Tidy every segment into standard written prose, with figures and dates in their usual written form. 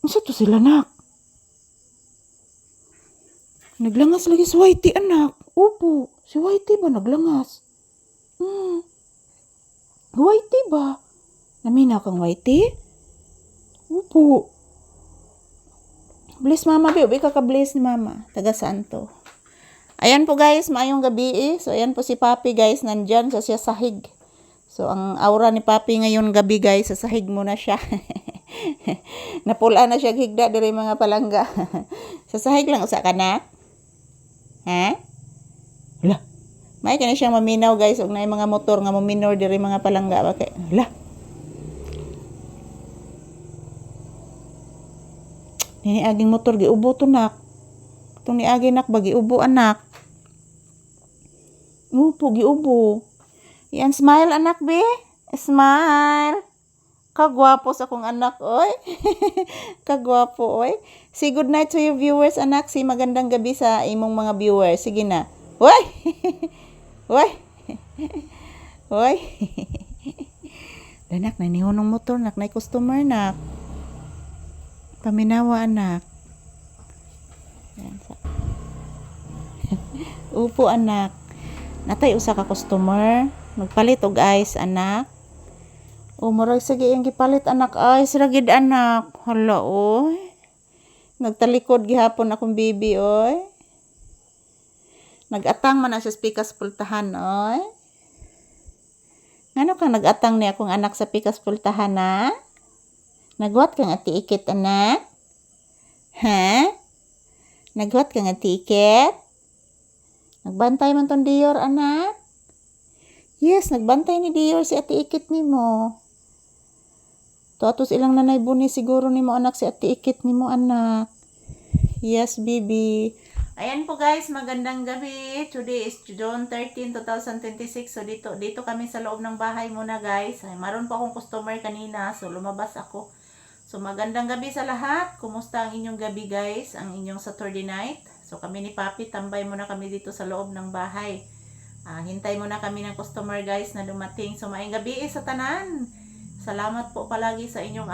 Unsa to sila, nak? Naglangas lagi si Whitey, anak. Opo, si Whitey ba naglangas? Whitey ba? Namina kang Whitey? Opo. Bless mama, Ubi ka ka-bless ni mama. Taga saan to? Ayan po guys, maayong gabi. So ayan po si Papi guys, nandyan sa siya sahig. So ang aura ni Papi ngayon gabi guys, sa sahig muna siya. Napula na siya higda diri mga palangga. Sa sahig lang usa ka na? Ha? Hala. May kani siyang maminaw guys, ug naay mga motor nga maminor diri mga palangga ba kay. Hala. Nini aging motor giubo to nak. Tong ni agi nak ba giubo anak. Upo giubo. Yan smile anak be. Smile. Kagwapo sa akong anak oy. Kagwapo oy. Say good night to your viewers anak. Si magandang gabi sa imong mga viewers. Sige na. Hoy. Hoy. Hoy. Danak na nihunong motor nak, nay customer nak. Paminawa anak. Upo anak. Natay usa ka customer. Magpalit og ice anak. O murag sige yung gipalit anak ice ra gid anak. Hala oy. Nagtalikod gihapon akong bibi oy. Nagatang man na siya pikas pultahan oy. Ngano kang nagatang ni akong anak sa pikas pultahan na? Nagwat kang ati ikit anak? Ha? Nagwat kang ati ikit? Nagbantay man ton Dior anak? Yes, nagbantay ni Dior si ati ikit nimo. Tuatos ilang nanay buni siguro nimo anak si ati ikit nimo anak. Yes, baby. Ayan po guys, magandang gabi. Today is June 13, 2026. So dito kami sa loob ng bahay muna guys. Ay, maroon po akong customer kanina. So lumabas ako. So magandang gabi sa lahat. Kumusta ang inyong gabi guys? Ang inyong Saturday night. So kami ni Papi, tambay muna kami dito sa loob ng bahay. Hintay muna kami ng customer guys na dumating. So maayong gabi sa tanan. Salamat po palagi sa inyong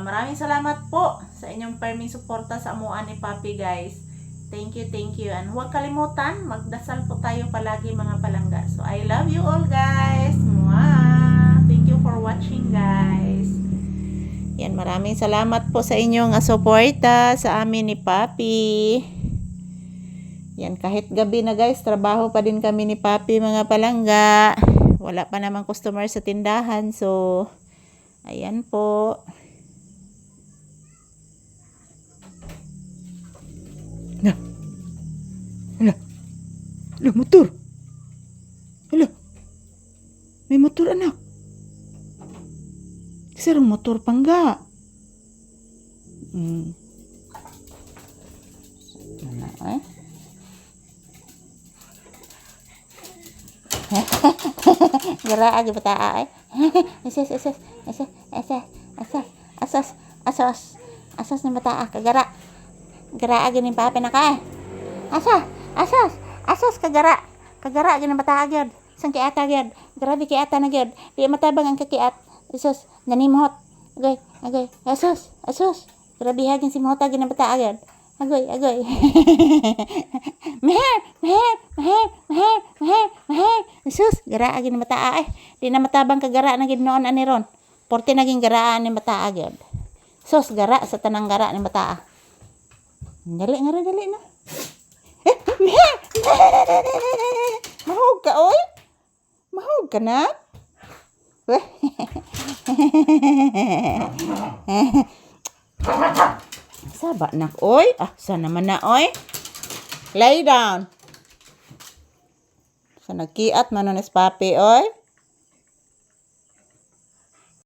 maraming salamat po sa inyong perming suporta sa amuan ni Papi guys. Thank you, thank you. And huwag kalimutan, magdasal po tayo palagi mga palangga. So I love you all guys. Mwah! Thank you for watching guys. Yan, maraming salamat po sa inyong suporta sa amin ni Papi. Yan, kahit gabi na guys, trabaho pa din kami ni Papi mga palangga. Wala pa namang customer sa tindahan. So, ayan po. Hala. Hala. Hala, motor. Hala. May motor anak. Sarang motor pangga. Ano eh? Gara agi bataa eh. Asas ni bataa kagara. Gara agi ni Papi na ka. Asas kagara. Kagara agi ni bataa gyud. Sang kiata gyud. Grabe kiata na gyud. Di matabang ang kakiat. Asas nanimhot. Agay. Asas. Grabe hagin si mohot agi ni bataa gyud. Agoy. Meher. Sus, gara agi ni bataa eh. Di na matabang kagara na gid noon ani ron. Porte naging garaan ni bataa gyud. Sus, gara sa tanang gara ni bataa. Dali na. Meher. Mahog ka oy. Mahog ka na. Saba nak oy. Sana man na oy. Lay down. So nagkiat man ni Papi oy.